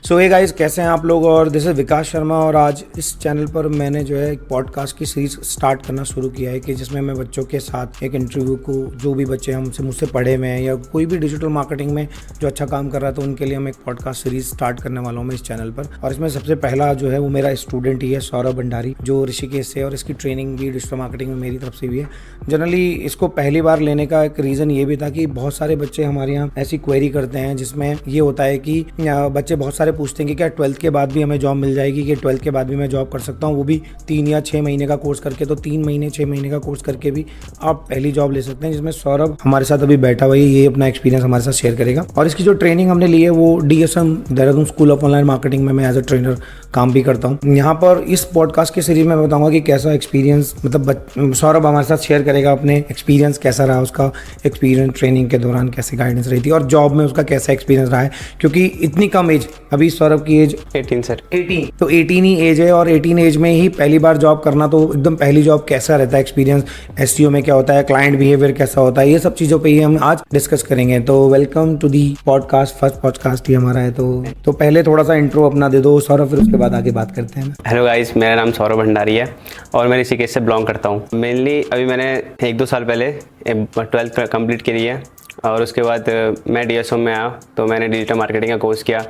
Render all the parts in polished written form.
सो hey guys, कैसे हैं आप लोग। और दिस इज विकास शर्मा और आज इस चैनल पर मैंने जो है एक पॉडकास्ट की सीरीज स्टार्ट करना शुरू किया है कि जिसमें मैं बच्चों के साथ एक इंटरव्यू को, जो भी बच्चे हमसे मुझसे पढ़े हुए हैं या कोई भी डिजिटल मार्केटिंग में जो अच्छा काम कर रहा है, तो उनके लिए मैं एक पॉडकास्ट सीरीज स्टार्ट करने वाला हूँ मैं इस चैनल पर। और इसमें सबसे पहला जो है वो मेरा स्टूडेंट ही है, सौरभ भंडारी, जो ऋषिकेश से, और इसकी ट्रेनिंग भी डिजिटल मार्केटिंग में मेरी तरफ से भी है। जनरली इसको पहली बार लेने का एक रीज़न ये भी था कि बहुत सारे बच्चे हमारे यहाँ ऐसी क्वेरी करते हैं जिसमें ये होता है कि बच्चे बहुत सारे पूछते हैं कि क्या 12th के बाद भी हमें जॉब मिल जाएगी, कि 12th के बाद भी मैं जॉब कर सकता हूँ, वो भी 3 या 6 महीने का कोर्स करके। तो 3 महीने 6 महीने का कोर्स करके भी आप पहली जॉब ले सकते हैं, जिसमें सौरभ हमारे साथ अभी बैठा हुआ है। ये अपना एक्सपीरियंस हमारे साथ शेयर करेगा। और इसकी जो ट्रेनिंग हमने ली है वो DSM Dehradun school of online marketing में मैं एज अ ट्रेनर काम भी करता हूँ। यहाँ पर इस पॉडकास्ट की सीरीज में मैं बताऊंगा कि कैसा एक्सपीरियंस, मतलब सौरभ हमारे साथ शेयर करेगा अपने एक्सपीरियंस, कैसा रहा उसका एक्सपीरियंस ट्रेनिंग के दौरान, कैसी गाइडेंस रही थी, और जॉब में उसका कैसा एक्सपीरियंस रहा है। क्योंकि इतनी कम एज, अभी सौरभ की एज 18 सर। 18, तो 18 ही एज है, और 18 एज में ही पहली बार जॉब करना, तो एकदम पहली जॉब कैसा रहता है, एक्सपीरियंस SEO में क्या होता है, क्लाइंट बिहेवियर कैसा होता है, ये सब चीज़ों पे ही हम आज डिस्कस करेंगे। तो welcome to the podcast, first podcast ही हमारा है। तो पहले थोड़ा सा इंट्रो अपना दे दो सौरभ, फिर उसके बाद आगे बात करते हैं। हेलो गाइस, मेरा नाम सौरभ भंडारी है और मैं ऋषिकेश से बिलोंग करता हूँ। मेनली अभी मैंने 1-2 साल पहले 12th कंप्लीट करी है और उसके बाद मैं DSM में आया, तो मैंने डिजिटल मार्केटिंग का कोर्स किया।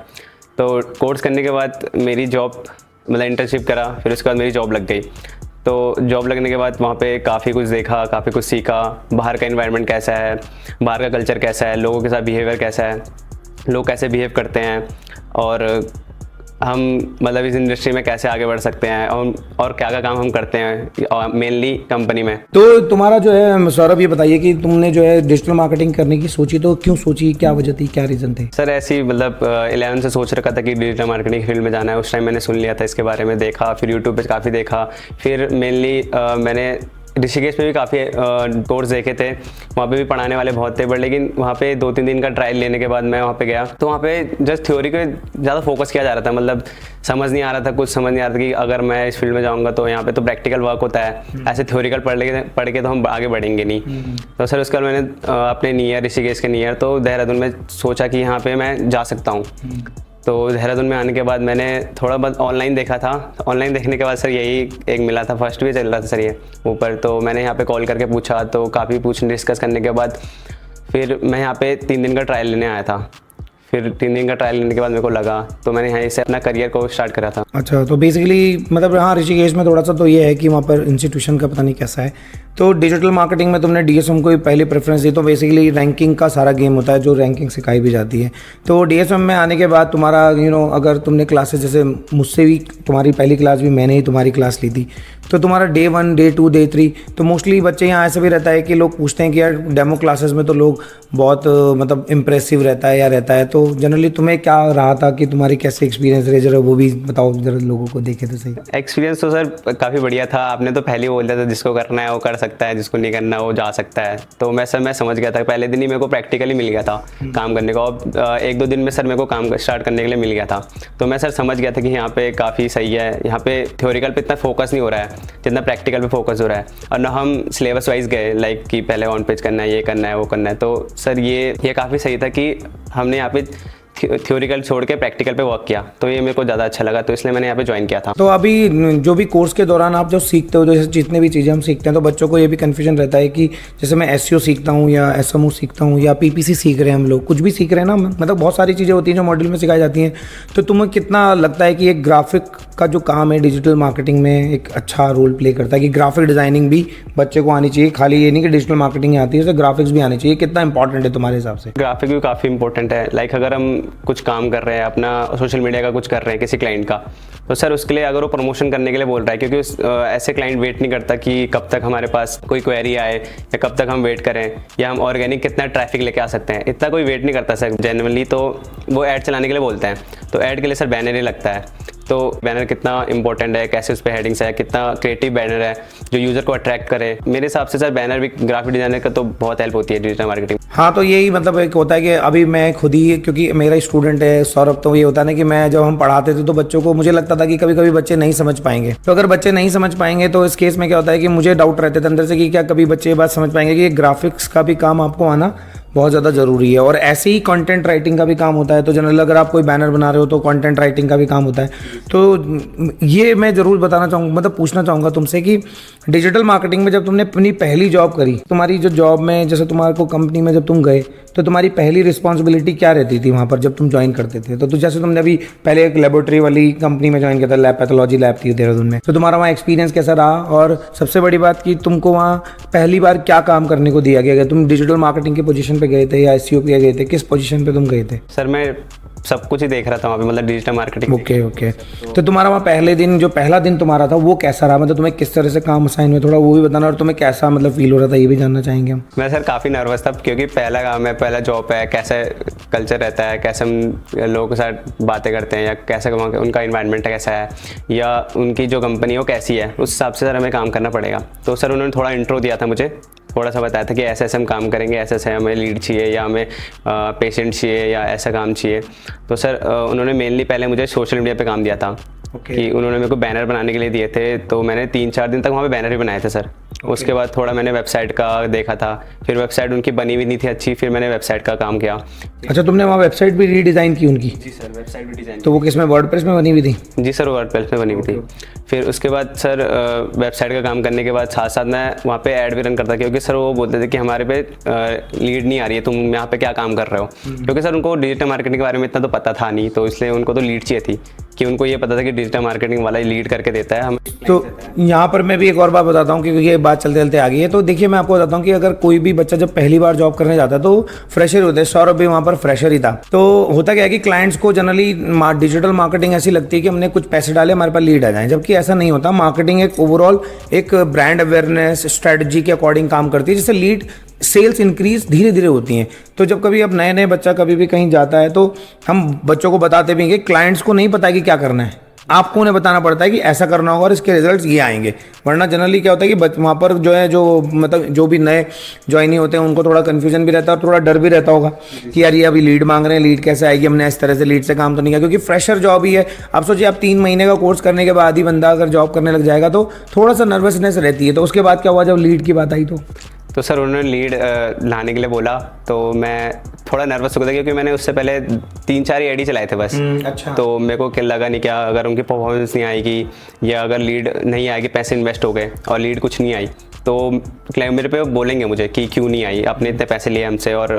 तो कोर्स करने के बाद मेरी जॉब, मतलब इंटर्नशिप करा, फिर उसके बाद मेरी जॉब लग गई। तो जॉब लगने के बाद वहाँ पे काफ़ी कुछ देखा, काफ़ी कुछ सीखा। बाहर का एनवायरनमेंट कैसा है, बाहर का कल्चर कैसा है, लोगों के साथ बिहेवियर कैसा है, लोग कैसे बिहेव करते हैं, और हम मतलब इस इंडस्ट्री में कैसे आगे बढ़ सकते हैं, और क्या क्या काम हम करते हैं मेनली कंपनी में। तो तुम्हारा जो है सौरभ, ये बताइए कि तुमने जो है डिजिटल मार्केटिंग करने की सोची, तो क्यों सोची, क्या वजह थी, क्या रीज़न थे? सर ऐसी मतलब 11 से सोच रखा था कि डिजिटल मार्केटिंग फील्ड में जाना है। उस टाइम मैंने सुन लिया था इसके बारे में, देखा, फिर यूट्यूब पे काफ़ी देखा। फिर मेनली मैंने ऋषिकेश में भी काफ़ी कोर्स देखे थे, वहाँ पे भी पढ़ाने वाले बहुत थे, बट लेकिन वहाँ पे 2-3 दिन का ट्रायल लेने के बाद मैं वहाँ पे गया, तो वहाँ पे जस्ट थ्योरी पे ज़्यादा फोकस किया जा रहा था। मतलब समझ नहीं आ रहा था, कुछ समझ नहीं आ रहा था कि अगर मैं इस फील्ड में जाऊँगा तो यहाँ पे तो प्रैक्टिकल वर्क होता है, ऐसे थ्योरिकल पढ़ के तो हम आगे बढ़ेंगे नहीं। तो सर उसके बाद मैंने अपने नियर, ऋषिकेश के नियर, तो देहरादून में सोचा कि यहाँ पर मैं जा सकता हूँ। तो देहरादून में आने के बाद मैंने थोड़ा बहुत ऑनलाइन देखा था। ऑनलाइन देखने के बाद सर यही एक मिला था, फर्स्ट भी चल रहा था सर ये ऊपर। तो मैंने यहाँ पे कॉल करके पूछा, तो काफ़ी डिस्कस करने के बाद फिर मैं यहाँ पे 3 दिन का ट्रायल लेने आया था। फिर 3 दिन का ट्रायल लेने के बाद मेरे को लगा, तो मैंने यहाँ से अपना करियर को स्टार्ट करा था। अच्छा, तो बेसिकली मतलब हाँ, ऋषिकेश में थोड़ा सा तो ये है कि वहाँ पर इंस्टीट्यूशन का पता नहीं कैसा है। तो डिजिटल मार्केटिंग में तुमने DSM को पहले प्रेफरेंस दी, तो बेसिकली रैंकिंग का सारा गेम होता है, जो रैंकिंग सिखाई भी जाती है। तो DSM में आने के बाद तुम्हारा अगर तुमने क्लासेस, जैसे मुझसे भी तुम्हारी पहली क्लास भी मैंने ही तुम्हारी क्लास ली थी, तो तुम्हारा Day 1, Day 2, Day 3, तो मोस्टली बच्चे यहाँ ऐसा भी रहता है कि लोग पूछते हैं कि यार डेमो क्लासेस में तो लोग बहुत मतलब इम्प्रेसिव रहता है या रहता है। तो जनरली तुम्हें क्या रहा था कि तुम्हारी कैसे एक्सपीरियंस रहे, जरा वो भी बताओ, जरा लोगों को देखे तो सही। एक्सपीरियंस तो सर काफ़ी बढ़िया था। आपने तो पहले ही बोल दिया था, जिसको करना है वो कर सकता है, जिसको नहीं करना वो जा सकता है। तो मैं समझ गया था, पहले दिन ही मेरे को प्रैक्टिकली मिल गया था काम करने को। अब 1-2 दिन में सर मेरे को काम स्टार्ट करने के लिए मिल गया था। तो मैं सर समझ गया था कि यहाँ पे काफ़ी सही है, यहाँ पे थ्योरिकल पे इतना फोकस नहीं हो रहा है जितना प्रैक्टिकल पे फोकस हो रहा है। और ना हम सिलेबस वाइज गए, लाइक कि पहले ऑन पेज करना है, ये करना है, वो करना है। तो सर ये काफ़ी सही था कि हमने यहाँ पे थ्योरिकल छोड़ के प्रैक्टिकल पे वर्क किया, तो ये मेरे को ज़्यादा अच्छा लगा, तो इसलिए मैंने यहाँ पे ज्वाइन किया था। तो अभी जो भी कोर्स के दौरान आप जो सीखते हो, जैसे जितने भी चीज़ें हम सीखते हैं, तो बच्चों को ये भी कन्फ्यूजन रहता है कि जैसे मैं SEO सीखता हूँ या SMO सीखता हूँ या PPC सीख रहे हैं, हम लोग कुछ भी सीख रहे हैं ना, मतलब बहुत सारी चीज़ें होती हैं जो मॉड्यूल में सिखाई जाती हैं। तो तुम्हें कितना लगता है कि एक ग्राफिक का जो काम है डिजिटल मार्केटिंग में एक अच्छा रोल प्ले करता है, कि ग्राफिक डिज़ाइनिंग भी बच्चे को आनी चाहिए, खाली ये नहीं कि डिजिटल मार्केटिंग आती है, तो ग्राफिक्स भी आनी चाहिए। कितना इंपॉर्टेंट है तुम्हारे हिसाब से? ग्राफिक भी काफ़ी इंपॉर्टेंट है। लाइक अगर हम कुछ काम कर रहे हैं, अपना सोशल मीडिया का कुछ कर रहे हैं किसी क्लाइंट का, तो सर उसके लिए अगर वो प्रमोशन करने के लिए बोल रहा है, क्योंकि ऐसे क्लाइंट वेट नहीं करता कि कब तक हमारे पास कोई क्वेरी आए या कब तक हम वेट करें, या हम ऑर्गेनिक कितना ट्रैफिक लेके आ सकते हैं, इतना कोई वेट नहीं करता सर जनरली। तो वो ऐड चलाने के लिए बोलते हैं, तो ऐड के लिए सर बैनर ही लगता है। तो बैनर कितना इंपॉर्टेंट है, कैसे उस पर हेडिंग्स है, कितना क्रिएटिव बैनर है जो यूज़र को अट्रैक्ट करे। मेरे हिसाब से सर बैनर भी ग्राफिक डिज़ाइनर का तो बहुत हेल्प होती है डिजिटल मार्केटिंग। हाँ, तो यही मतलब एक होता है कि अभी मैं खुद ही, क्योंकि मेरा स्टूडेंट है सौरभ, तो ये होता है ना कि मैं जब हम पढ़ाते थे तो बच्चों को मुझे लगता था कि कभी कभी बच्चे नहीं समझ पाएंगे। तो अगर बच्चे नहीं समझ पाएंगे तो इस केस में क्या होता है कि मुझे डाउट रहते थे अंदर से कि क्या कभी बच्चे ये बात समझ पाएंगे कि ग्राफिक्स का भी काम आपको आना बहुत ज़्यादा ज़रूरी है। और ऐसे ही कंटेंट राइटिंग का भी काम होता है। तो जनरल अगर आप कोई बैनर बना रहे हो तो कंटेंट राइटिंग का भी काम होता है। तो ये मैं ज़रूर बताना चाहूँगा, मतलब पूछना चाहूँगा तुमसे कि डिजिटल मार्केटिंग में जब तुमने अपनी पहली जॉब करी, तुम्हारी जो जॉब में जैसे तुम्हारे को कंपनी में जब तुम गए तो तुम्हारी पहली रिस्पॉन्सिबिलिटी क्या रहती थी वहाँ पर जब तुम ज्वाइन करते थे? तो जैसे तुमने अभी पहले एक लेबोरेटरी वाली कंपनी में ज्वाइन किया था, लैब पैथोलॉजी लैब थी देहरादून में, तो तुम्हारा वहाँ एक्सपीरियंस कैसा रहा? और सबसे बड़ी बात कि तुमको वहाँ पहली बार क्या काम करने को दिया गया? तुम डिजिटल मार्केटिंग की पोजीशन पे गए थे या एसईओ पे गए थे? किस पोजीशन पे तुम गए थे? सर मैं सब कुछ ही देख रहा था वहाँ पे, मतलब डिजिटल मार्केटिंग। ओके। तो तुम्हारा वहाँ पहले दिन, जो पहला दिन तुम्हारा था वो कैसा रहा? मतलब तुम्हें किस तरह से काम असाइन हुआ, थोड़ा वो भी बताना। और तुम्हें कैसा मतलब फील हो रहा था ये भी जानना चाहेंगे हम। मैं सर काफ़ी नर्वस था क्योंकि पहला काम है, पहला जॉब है, कैसे कल्चर रहता है, कैसे हम लोगों के साथ बातें करते हैं, या कैसे उनका इन्वायरमेंट कैसा है, या उनकी जो कंपनी है वो कैसी है, उस हिसाब से सर हमें काम करना पड़ेगा। तो सर उन्होंने थोड़ा इंट्रो दिया था मुझे, थोड़ा सा बताया था कि ऐसे ऐसे हम काम करेंगे, ऐसे ऐसे हमें लीड चाहिए या हमें पेशेंट चाहिए या ऐसा काम चाहिए। तो सर उन्होंने मेनली पहले मुझे सोशल मीडिया पे काम दिया था। कि उन्होंने मेरे को बैनर बनाने के लिए दिए थे, तो मैंने 3-4 दिन तक वहाँ पे बैनर ही बनाए थे सर। उसके बाद थोड़ा मैंने वेबसाइट का देखा था, फिर वेबसाइट उनकी बनी हुई नहीं थी अच्छी, फिर मैंने वेबसाइट का काम किया। अच्छा, तुमने वहाँ वेबसाइट भी रीडिज़ाइन की उनकी? जी सर, वेबसाइट भी डिज़ाइन। तो वो किस में, वर्डप्रेस में बनी हुई थी? जी सर, वर्डप्रेस में बनी हुई थी। फिर उसके बाद सर वेबसाइट का काम करने के बाद साथ साथ मैं वहाँ पे ऐड भी रन करता, क्योंकि सर वो बोलते थे कि हमारे पे लीड नहीं आ रही है, तुम यहाँ पे क्या काम कर रहे हो। क्योंकि सर उनको डिजिटल मार्केटिंग के बारे में इतना तो पता था नहीं, तो इसलिए उनको तो लीड चाहिए थी, कि उनको ये पता था कि डिजिटल मार्केटिंग वाला लीड करके देता है हमें। तो यहाँ पर मैं भी एक और बात बताता हूँ, क्योंकि ये बात चलते चलते आ गई है। तो देखिए, मैं आपको बताता हूँ कि अगर कोई भी बच्चा जब पहली बार जॉब करने जाता है तो फ्रेशर होते हैं। सौरभ भी वहाँ पर फ्रेशर ही था। तो होता क्या है कि क्लाइंट्स को जनरली डिजिटल मार्केटिंग ऐसी लगती है कि हमने कुछ पैसे डाले, हमारे पास लीड आ जाए, जबकि ऐसा नहीं होता। मार्केटिंग एक ओवरऑल एक ब्रांड अवेयरनेस स्ट्रेटजी के अकॉर्डिंग काम करती है, जिससे लीड सेल्स इंक्रीज धीरे धीरे होती हैं। तो जब कभी अब नए नए बच्चा कभी भी कहीं जाता है तो हम बच्चों को बताते भी हैं कि क्लाइंट्स को नहीं पता है कि क्या करना है, आपको उन्हें बताना पड़ता है कि ऐसा करना होगा और इसके रिजल्ट्स ये आएंगे। वरना जनरली क्या होता है कि वहाँ पर जो है, जो मतलब जो भी नए ज्वाइनी होते हैं उनको थोड़ा कन्फ्यूजन भी रहता है और थोड़ा डर भी रहता होगा कि यार ये अभी लीड मांग रहे हैं, लीड कैसे आएगी, हमने इस तरह से लीड से काम तो नहीं किया। क्योंकि फ्रेशर जॉब ही है। आप सोचिए, आप 3 महीने का कोर्स करने के बाद ही बंदा अगर जॉब करने लग जाएगा तो थोड़ा सा नर्वसनेस रहती है। तो उसके बाद क्या हुआ जब लीड की बात आई? तो सर उन्होंने लीड लाने के लिए बोला, तो मैं थोड़ा नर्वस हो गया, क्योंकि मैंने उससे पहले 3-4 एडी चलाए थे बस। अच्छा। तो मेरे को क्या लगा नहीं, क्या अगर उनकी परफॉर्मेंस नहीं आएगी या अगर लीड नहीं आएगी, पैसे इन्वेस्ट हो गए और लीड कुछ नहीं आई, तो मेरे पे बोलेंगे मुझे कि क्यों नहीं आई, आपने इतने पैसे लिए हमसे और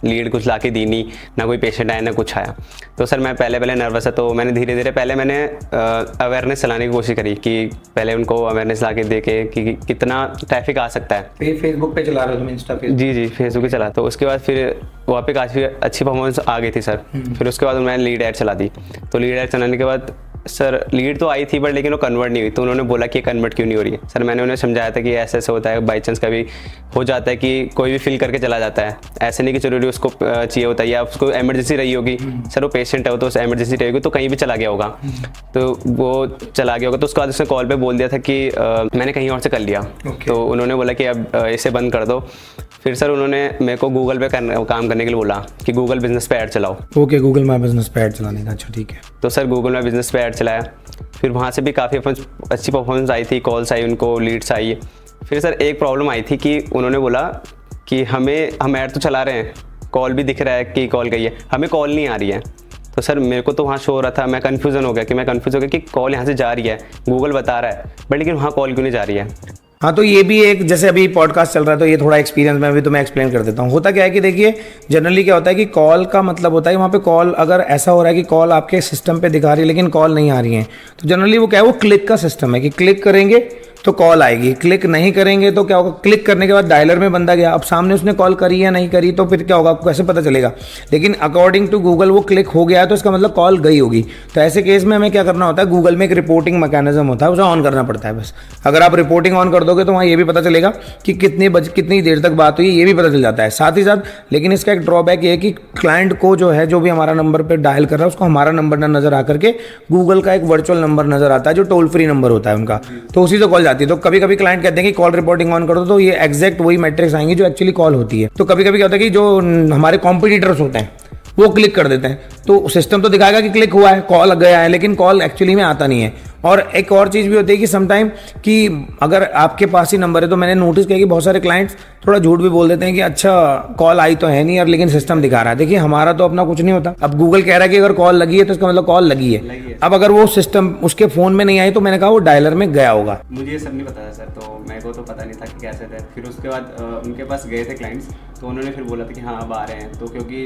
लीड कुछ ला के दी नहीं, ना कोई पेशेंट आया ना कुछ आया। तो सर मैं पहले नर्वस है, तो मैंने धीरे धीरे पहले मैंने अवेयरनेस चलाने की कोशिश करी, कि पहले उनको अवेयरनेस ला के दे के कि कितना ट्रैफिक आ सकता है। फेसबुक पे चला रहे हो तुम? इंस्टा पे? जी फेसबुक पे चला। तो उसके बाद फिर वहाँ पे काफ़ी अच्छी परफॉर्मेंस आ गई थी सर। फिर उसके बाद मैंने लीड ऐड चला दी। तो लीड ऐड चलाने के बाद सर लीड तो आई थी बट लेकिन वो कन्वर्ट नहीं हुई। तो उन्होंने बोला कि कन्वर्ट क्यों नहीं हो रही है। सर मैंने उन्हें समझाया था कि ऐसे ऐसे होता है, बाई चांस कभी हो जाता है कि कोई भी फिल करके चला जाता है, ऐसे नहीं कि जरूरी उसको चाहिए होता है या उसको एमरजेंसी रही होगी। सर वो पेशेंट है, वो तो एमरजेंसी रही होगी तो कहीं भी चला गया होगा, तो वो चला गया होगा। तो उसके बाद उसने कॉल पे बोल दिया था कि मैंने कहीं और से कर लिया। तो उन्होंने बोला कि अब इसे बंद कर दो। फिर सर उन्होंने मेरे को गूगल पे काम करने के लिए बोला कि गूगल बिजनेस पे ऐड चलाओ। ओके, गूगल माई बिजनेस पे ऐड चलाने का। अच्छा ठीक है। तो सर गूगल माई बिजनेस पे ऐड चलाया। फिर वहाँ से भी काफ़ी अच्छी परफॉर्मेंस आई थी, कॉल्स आई, उनको लीड्स आई। फिर सर एक प्रॉब्लम आई थी कि उन्होंने बोला कि हम ऐड तो चला रहे हैं, कॉल भी दिख रहा है कि कॉल गई है, हमें कॉल नहीं आ रही है। तो सर मेरे को तो वहाँ शो हो रहा था, मैं कंफ्यूजन हो गया कि कॉल यहाँ से जा रही है, गूगल बता रहा है, बट लेकिन वहाँ कॉल क्यों नहीं जा रही है। हाँ, तो ये भी एक, जैसे अभी पॉडकास्ट चल रहा है तो ये थोड़ा एक्सपीरियंस मैं भी तुम्हें एक्सप्लेन कर देता हूँ। होता क्या है कि देखिए, जनरली क्या होता है कि कॉल का मतलब होता है वहाँ पे कॉल अगर ऐसा हो रहा है कि कॉल आपके सिस्टम पे दिखा रही है लेकिन कॉल नहीं आ रही है, तो जनरली वो क्या है, वो क्लिक का सिस्टम है कि क्लिक करेंगे तो कॉल आएगी, क्लिक नहीं करेंगे तो क्या होगा, क्लिक करने के बाद डायलर में बंदा गया, अब सामने उसने कॉल करी या नहीं करी तो फिर क्या होगा, आपको कैसे पता चलेगा। लेकिन अकॉर्डिंग टू गूगल वो क्लिक हो गया है तो इसका मतलब कॉल गई होगी। तो ऐसे केस में हमें क्या करना होता है, गूगल में एक रिपोर्टिंग मैकेनिज्म होता है, उसे ऑन करना पड़ता है बस। अगर आप रिपोर्टिंग ऑन कर दोगे तो वहाँ ये भी पता चलेगा कि कितनी देर तक बात हुई, ये भी पता चल जाता है साथ ही साथ। लेकिन इसका एक ड्रॉबैक ये है कि क्लाइंट को जो है, जो भी हमारा नंबर पर डायल कर रहा है उसको हमारा नंबर ना नजर आकर के गूगल का एक वर्चुअल नंबर नजर आता है जो टोल फ्री नंबर होता है उनका, तो उसी से कॉल जाती है। तो कभी कभी क्लाइंट कहते हैं कि कॉल रिपोर्टिंग ऑन कर दो, तो ये एग्जैक्ट वही मैट्रिक्स आएंगी जो एक्चुअली कॉल होती है। तो कभी कभी क्या होता है कि जो हमारे कॉम्पिटिटर्स होते हैं वो क्लिक कर देते हैं, तो सिस्टम तो दिखाएगा कि क्लिक हुआ है, कॉल गया है, लेकिन कॉल एक्चुअली में आता नहीं है। और एक और चीज़ भी होती है कि समटाइम कि अगर आपके पास ही नंबर है, तो मैंने नोटिस किया कि बहुत सारे क्लाइंट्स थोड़ा झूठ भी बोल देते हैं कि अच्छा कॉल आई तो है नहीं यार, लेकिन सिस्टम दिखा रहा है। देखिए हमारा तो अपना कुछ नहीं होता, अब गूगल कह रहा है कि अगर कॉल लगी है तो इसका मतलब कॉल लगी है। अब अगर वो सिस्टम उसके फ़ोन में नहीं आई तो मैंने कहा वो डायलर में गया होगा। मुझे ये सब नहीं पता था सर, तो मेरे को तो पता नहीं था कि कैसे थे। फिर उसके बाद उनके पास गए थे क्लाइंट्स, तो उन्होंने फिर बोला था कि हाँ अब आ रहे हैं। तो क्योंकि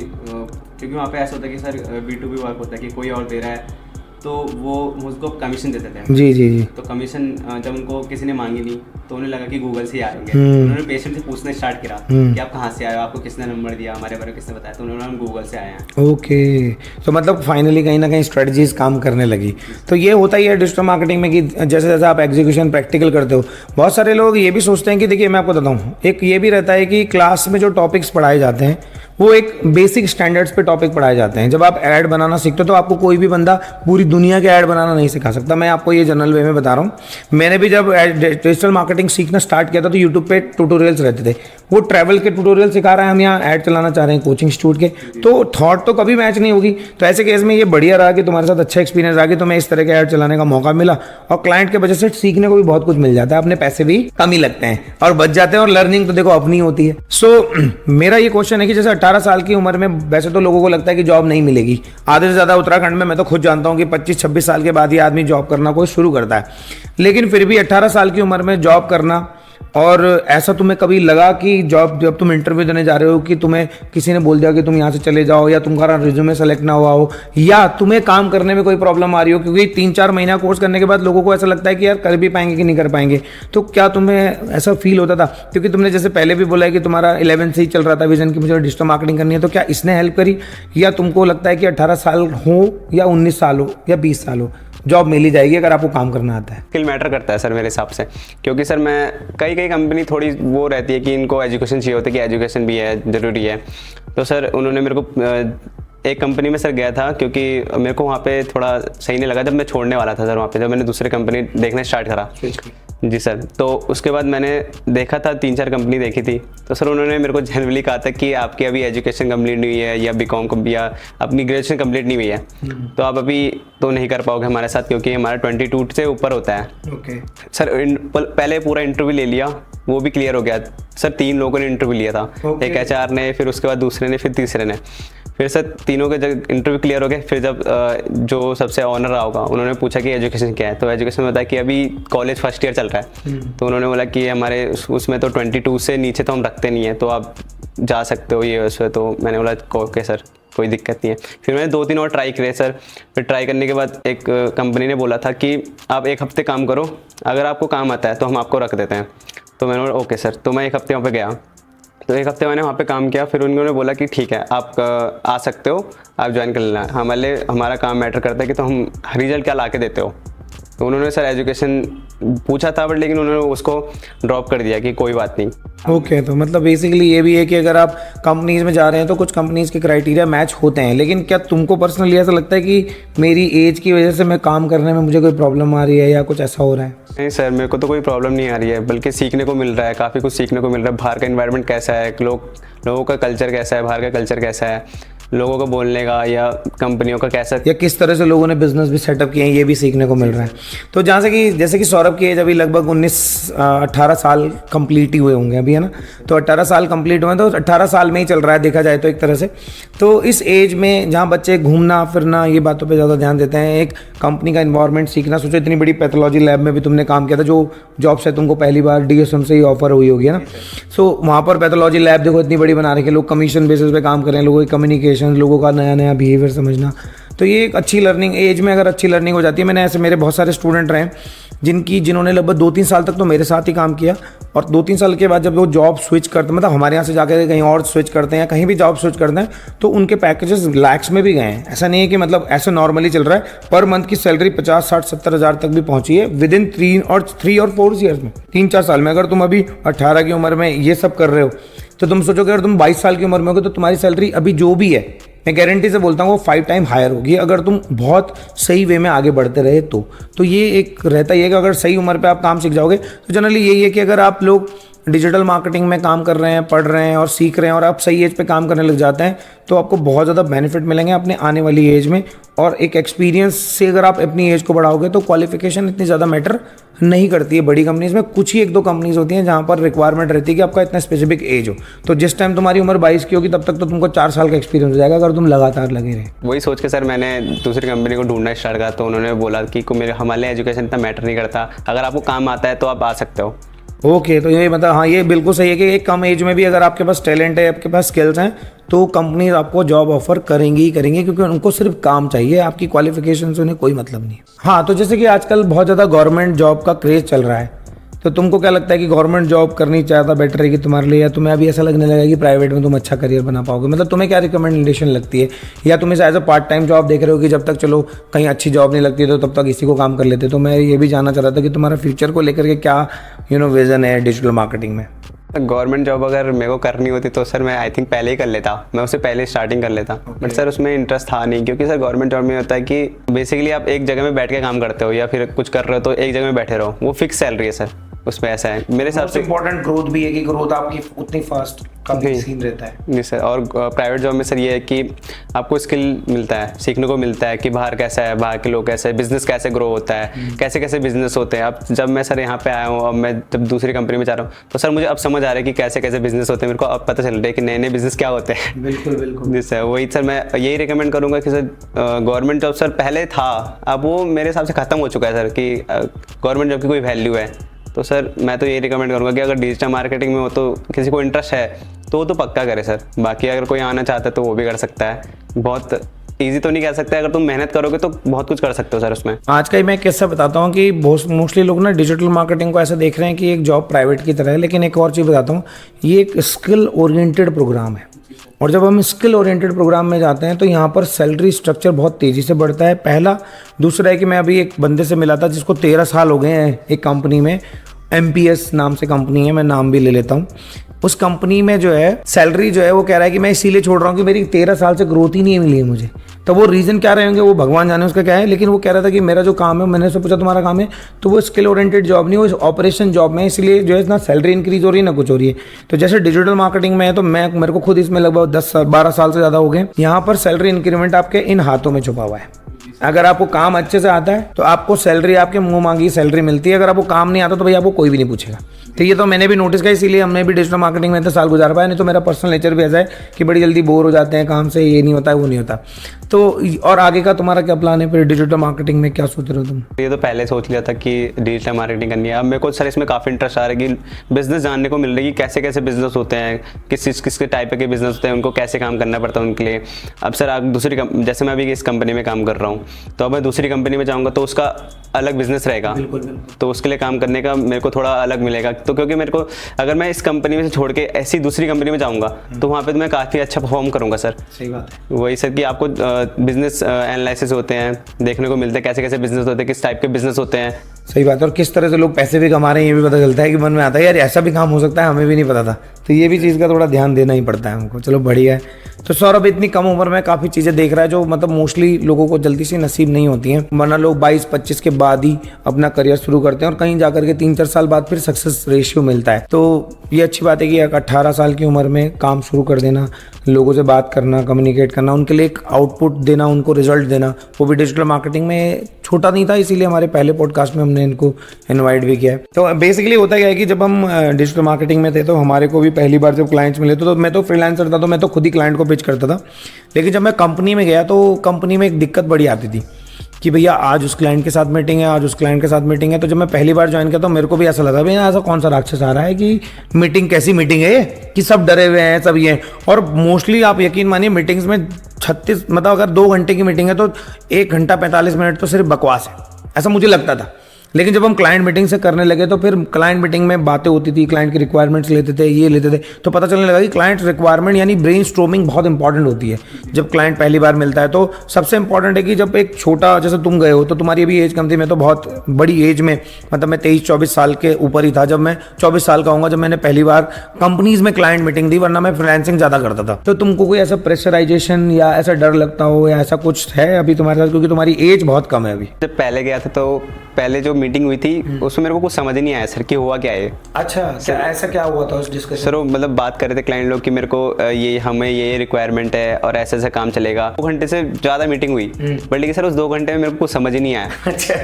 वहाँ पे ऐसा होता है कि सर B2B वर्क होता है कि कोई और दे रहा है, तो वो मुझको कमीशन देते थे। जी जी जी। तो कमीशन जब उनको किसी ने मांगी नहीं तो उन्हें लगा कि गूगल से ही आएंगे। उन्होंने पेशेंट से पूछना स्टार्ट किया कि आप कहाँ से आए हो, आपको किसने नंबर दिया, हमारे बारे में किसने बताया, तो उन्होंने गूगल से आए हैं। ओके, तो मतलब फाइनली कहीं ना कहीं स्ट्रेटजीज काम करने लगी। तो ये होता ही है डिजिटल मार्केटिंग में कि जैसे जैसे आप एग्जीक्यूशन प्रैक्टिकल करते हो, बहुत सारे लोग ये भी सोचते हैं कि देखिए मैं आपको बताता हूँ, एक ये भी रहता है कि क्लास में जो टॉपिक्स पढ़ाए जाते हैं वो एक बेसिक स्टैंडर्ड्स पे टॉपिक पढ़ाए जाते हैं। जब आप ऐड बनाना सीखते हो तो आपको कोई भी बंदा पूरी दुनिया के ऐड बनाना नहीं सिखा सकता। मैं आपको ये जनरल वे में बता रहा हूँ। मैंने भी जब डिजिटल मार्केटिंग सीखना स्टार्ट किया था तो यूट्यूब पे ट्यूटोरियल्स रहते थे, वो ट्रैवल के ट्यूटोरियल सिखा रहा है, हम यहाँ ऐड चलाना चाह रहे हैं कोचिंग इंस्टीट्यूट के, तो थॉट तो कभी मैच नहीं होगी। तो ऐसे केस में ये बढ़िया रहा कि तुम्हारे साथ अच्छा एक्सपीरियंस आ गया, तो मैं इस तरह के ऐड चलाने का मौका मिला और क्लाइंट के वजह से सीखने को भी बहुत कुछ मिल जाता है, अपने पैसे भी कम ही लगते हैं और बच जाते हैं, और लर्निंग तो देखो अपनी होती है। सो मेरा ये क्वेश्चन है कि जैसे 18 साल की उम्र में वैसे तो लोगों को लगता है कि जॉब नहीं मिलेगी, आधे से ज़्यादा उत्तराखंड में मैं तो खुद जानता हूँ कि 25-26 साल के बाद ही आदमी जॉब करना कोई शुरू करता है, लेकिन फिर भी 18 साल की उम्र में जॉब करना, और ऐसा तुम्हें कभी लगा कि जब तुम इंटरव्यू देने जा रहे हो कि तुम्हें किसी ने बोल दिया कि तुम यहाँ से चले जाओ, या तुम्हारा रिज्यूमे सेलेक्ट ना हुआ हो, या तुम्हें काम करने में कोई प्रॉब्लम आ रही हो, क्योंकि 3-4 महीना कोर्स करने के बाद लोगों को ऐसा लगता है कि यार कर भी पाएंगे कि नहीं कर पाएंगे, तो क्या तुम्हें ऐसा फील होता था? क्योंकि तुमने जैसे पहले भी बोला है कि तुम्हारा 11 से ही चल रहा था विजन की मुझे डिजिटल मार्केटिंग करनी है, तो क्या इसने हेल्प करी, या तुमको लगता है कि 18 साल हो या 19 साल हो या 20 साल हो, जॉब मिल ही जाएगी अगर आपको काम करना आता है? स्किल मैटर करता है सर मेरे हिसाब से, क्योंकि सर मैं कई कंपनी थोड़ी वो रहती है कि इनको एजुकेशन चाहिए होता है कि एजुकेशन भी है ज़रूरी है। तो सर उन्होंने मेरे को एक कंपनी में सर गया था, क्योंकि मेरे को वहाँ पे थोड़ा सही नहीं लगा जब मैं छोड़ने वाला था सर वहाँ पे, जब मैंने दूसरी कंपनी देखना स्टार्ट करा। जी सर, तो उसके बाद मैंने देखा था 3-4 कंपनी देखी थी, तो सर उन्होंने मेरे को जनरली कहा था कि आपकी अभी एजुकेशन कंप्लीट नहीं हुई है, या BCom या अपनी ग्रेजुएशन कंप्लीट नहीं हुई है, तो आप अभी तो नहीं कर पाओगे हमारे साथ, क्योंकि हमारा 22 से ऊपर होता है। ओके सर पहले पूरा इंटरव्यू ले लिया, वो भी क्लियर हो गया सर। 3 लोगों ने इंटरव्यू लिया था, एक HR ने, फिर उसके बाद दूसरे ने, फिर तीसरे ने, फिर सर तीनों के जब इंटरव्यू क्लियर हो गए, फिर जब जो सबसे ऑनर रहा होगा उन्होंने पूछा कि एजुकेशन क्या है, तो एजुकेशन में बताया कि अभी कॉलेज फर्स्ट ईयर चल रहा है। तो उन्होंने बोला कि हमारे उसमें तो 22 से नीचे तो हम रखते नहीं है, तो आप जा सकते हो ये उसमें। तो मैंने बोला ओके सर कोई दिक्कत नहीं है। फिर मैंने 2-3 और ट्राई करे सर। फिर ट्राई करने के बाद एक कंपनी ने बोला था कि आप 1 हफ्ते काम करो, अगर आपको काम आता है तो हम आपको रख देते हैं। तो मैंने बोला ओके सर। तो मैं 1 हफ्ते वहाँ पे गया, तो 1 हफ्ते मैंने वहाँ पे काम किया। फिर उन्होंने बोला कि ठीक है आप आ सकते हो, आप ज्वाइन कर लेना, हमारा काम मैटर करता है कि तो हम रिजल्ट क्या ला के देते हो। तो उन्होंने सर एजुकेशन पूछा था, बट लेकिन उन्होंने उसको ड्रॉप कर दिया कि कोई बात नहीं। ओके तो मतलब बेसिकली ये भी है कि अगर आप कंपनीज में जा रहे हैं तो कुछ कंपनीज के क्राइटेरिया मैच होते हैं, लेकिन क्या तुमको पर्सनली ऐसा लगता है कि मेरी एज की वजह से मैं काम करने में मुझे कोई प्रॉब्लम आ रही है या कुछ ऐसा हो रहा है? नहीं सर, मेरे को तो कोई प्रॉब्लम नहीं आ रही है, बल्कि सीखने को मिल रहा है, काफ़ी कुछ सीखने को मिल रहा है। बाहर का एनवायरनमेंट कैसा है, लोगों का कल्चर कैसा है, बाहर का कल्चर कैसा है, लोगों को बोलने का या कंपनियों का कैसा, या किस तरह से लोगों ने बिजनेस भी सेटअप किए हैं, ये भी सीखने को मिल रहा है। तो जैसे कि सौरभ की एज अभी लगभग 18 साल कंप्लीट ही हुए होंगे अभी, है ना? तो 18 साल कंप्लीट हुए, तो 18 साल में ही चल रहा है देखा जाए तो एक तरह से। तो इस एज में जहाँ बच्चे घूमना फिरना ये बातों पे ज़्यादा ध्यान देते हैं, एक कंपनी का इन्वायरमेंट सीखना, सोचो इतनी बड़ी पैथोलॉजी लैब में भी तुमने काम किया था, जो जॉब से तुमको पहली बार DSM से ही ऑफर हुई होगी, है ना? सो वहाँ पर पैथोलॉजी लैब देखो इतनी बड़ी बना रही है, लोग कमीशन बेसिस पे काम कर रहे हैं, लोगों की कम्युनिकेशन, लोगों का नया बिहेवियर समझना, तो ये एक अच्छी लर्निंग एज में अगर अच्छी लर्निंग हो जाती है। मैंने ऐसे मेरे बहुत सारे स्टूडेंट रहे जिन्होंने लगभग 2-3 साल तक तो मेरे साथ ही काम किया, और 2-3 साल के बाद जब वो जॉब स्विच करते, मतलब हमारे यहाँ से जाकर कहीं और स्विच करते हैं या कहीं भी जॉब स्विच करते हैं, तो उनके पैकेजेस लैक्स में भी गए हैं। ऐसा नहीं है कि मतलब ऐसे नॉर्मली चल रहा है। पर मंथ की सैलरी 50-60-70 हज़ार तक भी पहुंची है विद इन 3 और 4 ईयर्स में, 3-4 साल में। अगर तुम अभी 18 की उम्र में ये सब कर रहे हो तो तुम सोचो कि अगर तुम 22 साल की उम्र में होगे तो तुम्हारी सैलरी अभी जो भी है, मैं गारंटी से बोलता हूँ वो 5 टाइम हायर होगी, अगर तुम बहुत सही वे में आगे बढ़ते रहे तो ये एक रहता ही है कि अगर सही उम्र पे आप काम सीख जाओगे तो जनरली यही है कि अगर आप लोग डिजिटल मार्केटिंग में काम कर रहे हैं, पढ़ रहे हैं और सीख रहे हैं और आप सही एज पे काम करने लग जाते हैं तो आपको बहुत ज़्यादा बेनिफिट मिलेंगे अपने आने वाली एज में। और एक एक्सपीरियंस से अगर आप अपनी एज को बढ़ाओगे तो क्वालिफिकेशन इतनी ज़्यादा मैटर नहीं करती है। बड़ी कंपनीज में कुछ ही 1-2 कंपनीज होती हैं जहाँ पर रिक्वायरमेंट रहती है कि आपका इतना स्पेसिफिक एज हो, तो जिस टाइम तुम्हारी उम्र 22 की होगी तब तक तो तुमको 4 साल का एक्सपीरियंस हो जाएगा अगर तुम लगातार लगे रहे। वही सोच के सर मैंने दूसरी कंपनी को ढूंढना स्टार्ट करा, तो उन्होंने बोला कि हमारे लिए एजुकेशन इतना मैटर नहीं करता, अगर आपको काम आता है तो आप आ सकते हो। ओके, तो ये मतलब हाँ, ये बिल्कुल सही है कि एक कम एज में भी अगर आपके पास टैलेंट है, आपके पास स्किल्स हैं, तो कंपनी आपको जॉब ऑफर करेंगी ही करेंगी, क्योंकि उनको सिर्फ काम चाहिए, आपकी क्वालिफिकेशन से उन्हें कोई मतलब नहीं है। हाँ, तो जैसे कि आजकल बहुत ज़्यादा गवर्नमेंट जॉब का क्रेज चल रहा है, तो तुमको क्या लगता है कि गवर्नमेंट जॉब करनी ज़्यादा बेटर है कि तुम्हारे लिए, या तुम्हें अभी ऐसा लगने लगा कि प्राइवेट में तुम अच्छा करियर बना पाओगे? मतलब तुम्हें क्या रिकमेंडेशन लगती है, या तुम इसे as a part time job देख रहे हो कि जब तक चलो कहीं अच्छी जॉब नहीं लगती तो तब तक इसी को काम कर लेते? तो मैं ये भी जानना चाह रहा था कि तुम्हारा फ्यूचर को लेकर के क्या विजन है डिजिटल मार्केटिंग में? गवर्नमेंट जॉब अगर मेरे को करनी होती तो सर मैं आई थिंक पहले ही कर लेता, मैं उससे पहले स्टार्टिंग कर लेता। बट सर उसमें इंटरेस्ट था नहीं, क्योंकि सर गवर्नमेंट जॉब में होता है कि बेसिकली आप एक जगह में बैठ के काम करते हो या फिर कुछ कर रहे हो तो एक जगह में बैठे रहो, वो फिक्स सैलरी है सर, उसमें ऐसा है मेरे हिसाब से। इंपॉर्टेंट ग्रोथ भी है कि ग्रोथ आपकी उतनी फास्ट का भी सीन रहता है। जी सर, और प्राइवेट जॉब में सर ये है कि आपको स्किल मिलता है, सीखने को मिलता है कि बाहर कैसा है, बाहर के लोग कैसे, बिजनेस कैसे ग्रो होता है, कैसे कैसे बिजनेस होते हैं। अब जब मैं सर यहाँ पे आया हूँ, अब मैं जब दूसरी कंपनी में जा रहा हूँ तो सर मुझे अब समझ आ रहा है कि कैसे कैसे बिजनेस होते हैं, मेरे को अब पता चल रहा है कि नए नए बिजनेस क्या होते हैं। बिल्कुल बिल्कुल जी सर, वही सर मैं यही रिकमेंड करूँगा कि सर गवर्नमेंट जॉब सर पहले था, अब वो मेरे हिसाब से ख़त्म हो चुका है सर, कि गवर्नमेंट जॉब की कोई वैल्यू है। तो सर मैं तो यही रिकमेंड करूँगा कि अगर डिजिटल मार्केटिंग में हो तो किसी को इंटरेस्ट है तो पक्का करे सर, बाकी अगर कोई आना चाहता है तो वो भी कर सकता है। बहुत ईजी तो नहीं कह सकते, अगर तुम मेहनत करोगे तो बहुत कुछ कर सकते हो सर उसमें। आज का ही मैं किस्सा बताता हूँ कि मोस्टली लोग ना डिजिटल मार्केटिंग को ऐसा देख रहे हैं कि एक जॉब प्राइवेट की तरह है, लेकिन एक और चीज़ बताता हूँ, ये एक स्किल ओरिएंटेड प्रोग्राम है। और जब हम स्किल ओरिएंटेड प्रोग्राम में जाते हैं तो यहाँ पर सैलरी स्ट्रक्चर बहुत तेज़ी से बढ़ता है, पहला। दूसरा है कि मैं अभी एक बंदे से मिला था जिसको 13 साल हो गए हैं एक कंपनी में, MPS नाम से कंपनी है, मैं नाम भी ले लेता हूँ। उस कंपनी में जो है सैलरी जो है वो कह रहा है कि मैं इसीलिए छोड़ रहा हूँ कि मेरी 13 साल से ग्रोथ ही नहीं मिली है मुझे। तो वो रीज़न क्या रहे होंगे वो भगवान जाने उसका क्या है, लेकिन वो कह रहा था कि मेरा जो काम है, मैंने उससे पूछा तुम्हारा काम है, तो वो स्किल ओरिएंटेड जॉब नहीं, वो ऑपरेशन जॉब में, इसलिए जो है ना सैलरी इंक्रीज हो रही है ना कुछ हो रही है। तो जैसे डिजिटल मार्केटिंग में है तो मेरे को खुद इसमें लगभग 10-12 साल से ज़्यादा हो गए। यहाँ पर सैलरी इंक्रीमेंट आपके इन हाथों में छुपा हुआ है। अगर आपको काम अच्छे से आता है तो आपको सैलरी, आपके मुंह मांगी सैलरी मिलती है। अगर आपको काम नहीं आता तो भाई आपको कोई भी नहीं पूछेगा। तो ये तो मैंने भी नोटिस किया, इसीलिए हमने भी डिजिटल मार्केटिंग में इतने साल गुजार पाया। नहीं तो मेरा पर्सनल नेचर भी ऐसा है कि बड़ी जल्दी बोर हो जाते हैं काम से, ये नहीं होता है वो नहीं होता। तो और आगे का तुम्हारा क्या प्लान है फिर डिजिटल मार्केटिंग में, क्या सोच रहे हो तुम? ये तो पहले सोच लिया था कि डिजिटल मार्केटिंग करनी है। अब मेरे को सर इसमें काफ़ी इंटरेस्ट आ रहा है कि बिजनेस जानने को मिल रही है कि कैसे कैसे बिजनेस होते हैं, किस टाइप के बिजनेस होते हैं, उनको कैसे काम करना पड़ता है उनके लिए। अब सर आप दूसरी जैसे मैं अभी इस कंपनी में काम कर रहा हूँ, तो अब मैं दूसरी कंपनी में जाऊँगा तो उसका अलग बिजनेस रहेगा। तो उसके लिए काम करने का मेरे को थोड़ा अलग मिलेगा। तो क्योंकि मेरे को अगर मैं इस कंपनी में से छोड़ के ऐसी दूसरी कंपनी में जाऊँगा तो वहाँ पे तो मैं काफ़ी अच्छा परफॉर्म करूँगा सर। सही बात है। वही सर कि आपको बिजनेस एनालिसिस होते हैं, देखने को मिलता है कैसे कैसे बिजनेस होते हैं, किस टाइप के बिजनेस होते हैं। सही बात है। और किस तरह से लोग पैसे भी कमा रहे हैं ये भी पता चलता है कि मन में आता है यार ऐसा भी काम हो सकता है, हमें भी नहीं पता था। तो ये भी चीज़ का थोड़ा ध्यान देना ही पड़ता है हमको। चलो बढ़िया है। तो सौरभ इतनी कम उम्र में काफ़ी चीज़ें देख रहा है जो मतलब मोस्टली लोगों को जल्दी से नसीब नहीं होती हैं, वरना लोग 22-25 के बाद ही अपना करियर शुरू करते हैं और कहीं जाकर के 3-4 साल बाद फिर सक्सेस रेशियो मिलता है। तो ये अच्छी बात है कि 18 साल की उम्र में काम शुरू कर देना, लोगों से बात करना, कम्युनिकेट करना, उनके लिए एक आउटपुट देना, उनको रिजल्ट देना, वो भी डिजिटल मार्केटिंग में छोटा नहीं था। इसीलिए हमारे पहले पॉडकास्ट में हमने इनको इनवाइट भी किया है। तो बेसिकली होता क्या है कि जब हम डिजिटल मार्केटिंग में थे तो हमारे को भी पहली बार जब क्लाइंट्स मिले तो मैं तो फ्रीलांसर था, तो मैं तो खुद ही क्लाइंट को पिच करता था। लेकिन जब मैं कंपनी में गया तो कंपनी में एक दिक्कत बड़ी आती थी कि भैया आज उस क्लाइंट के साथ मीटिंग है, आज उस क्लाइंट के साथ मीटिंग है। तो जब मैं पहली बार ज्वाइन किया तो मेरे को भी ऐसा लगा भैया ऐसा कौन सा राक्षस आ रहा है कि मीटिंग, कैसी मीटिंग है ये कि सब डरे हुए हैं, सब ये। और मोस्टली आप यकीन मानिए मीटिंग्स में 36 मतलब अगर 2 घंटे की मीटिंग है तो 1 घंटा 45 मिनट तो सिर्फ बकवास है, ऐसा मुझे लगता था। लेकिन जब हम क्लाइंट मीटिंग से करने लगे तो फिर क्लाइंट मीटिंग में बातें होती थी, क्लाइंट की रिक्वायरमेंट्स लेते थे, ये लेते थे, तो पता चलने लगा कि क्लाइंट रिक्वायरमेंट यानी ब्रेन स्ट्रोमिंग बहुत इंपॉर्टेंट होती है। जब क्लाइंट पहली बार मिलता है तो सबसे इंपॉर्टेंट है कि जब एक छोटा, जैसे तुम गए हो तो तुम्हारी अभी एज कम थी, मैं तो बहुत बड़ी एज में, मतलब मैं 23-24 साल के ऊपर ही था जब मैं 24 साल का हूँगा जब मैंने पहली बार कंपनीज में क्लाइंट मीटिंग दी, वरना मैं फ्रीलांसिंग ज़्यादा करता था। तो तुमको कोई ऐसा प्रेशराइजेशन या ऐसा डर लगता हो या ऐसा कुछ है अभी तुम्हारे साथ, क्योंकि तुम्हारी एज बहुत कम है अभी? जब पहले गया था तो पहले जो मीटिंग हुई थी उसमें मेरे को कुछ समझ ही नहीं आया सर कि हुआ क्या है। अच्छा, क्या ऐसा क्या हुआ था उस डिस्कशन? सर वो मतलब बात कर रहे थे क्लाइंट लोग कि मेरे को ये हमें ये रिक्वायरमेंट है और ऐसे ऐसे काम चलेगा। 2 घंटे से ज़्यादा मीटिंग हुई, बट लेकिन सर उस 2 घंटे में मेरे को कुछ समझ ही नहीं आया। अच्छा।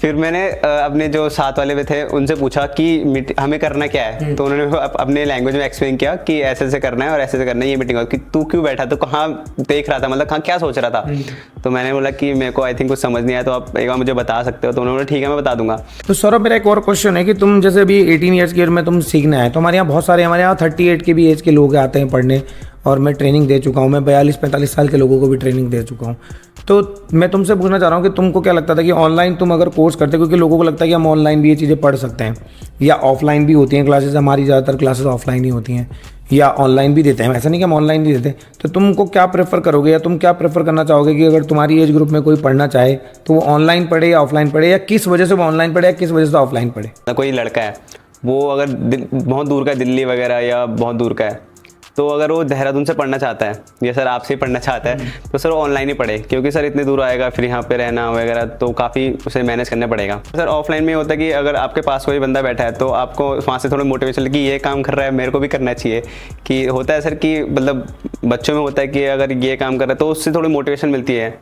फिर मैंने अपने जो साथ वाले थे उनसे पूछा कि हमें करना क्या है, तो उन्होंने अपने लैंग्वेज में एक्सप्लेन किया कि ऐसे ऐसे करना है और ऐसे ऐसे करना है, ये मीटिंग कि तू क्यों बैठा, तो कहाँ देख रहा था, मतलब कहाँ क्या सोच रहा था। तो मैंने बोला कि मेरे को आई थिंक कुछ समझ नहीं आया, तो आप एक बार मुझे बता सकते हो। तो उन्होंने ठीक है मैं बता दूंगा। तो सौरभ, मेरा एक और क्वेश्चन है कि तुम जैसे अभी 18 ईयर्स की एज में तुम सीखना है, तो हमारे यहाँ बहुत सारे, हमारे यहाँ 38 के भी एज के लोग आते हैं पढ़ने, और मैं ट्रेनिंग दे चुका हूँ, मैं 42-45 साल के लोगों को भी ट्रेनिंग दे चुका हूँ। तो मैं तुमसे पूछना चाह रहा हूँ कि तुमको क्या लगता था कि ऑनलाइन तुम अगर कोर्स करते, क्योंकि लोगों को लगता है कि हम ऑनलाइन भी ये चीज़ें पढ़ सकते हैं, या ऑफलाइन भी होती हैं क्लासेस, हमारी ज़्यादातर क्लासेस ऑफलाइन ही होती हैं, या ऑनलाइन भी देते हैं, ऐसा नहीं कि हम ऑनलाइन भी देते हैं। तो तुमको क्या प्रेफर करोगे, या तुम क्या प्रेफर करना चाहोगे कि अगर तुम्हारी एज ग्रुप में कोई पढ़ना चाहे तो वो ऑनलाइन पढ़े या ऑफलाइन पढ़े, या किस वजह से वो ऑनलाइन पढ़े या किस वजह से ऑफलाइन पढ़े? कोई लड़का है वो अगर बहुत दूर का, दिल्ली वगैरह या बहुत दूर का है, तो अगर वो देहरादून से पढ़ना चाहता है या सर आपसे ही पढ़ना चाहता है, तो सर वो ऑनलाइन ही पढ़े, क्योंकि सर इतने दूर आएगा, फिर यहाँ पे रहना वगैरह तो काफ़ी उसे मैनेज करना पड़ेगा। सर ऑफलाइन में होता है कि अगर आपके पास कोई बंदा बैठा है तो आपको वहाँ से थोड़ा मोटिवेशन कि ये काम कर रहा है मेरे को भी करना चाहिए, कि होता है सर कि मतलब बच्चों में होता है कि अगर ये काम कर रहा है तो उससे थोड़ी मोटिवेशन मिलती है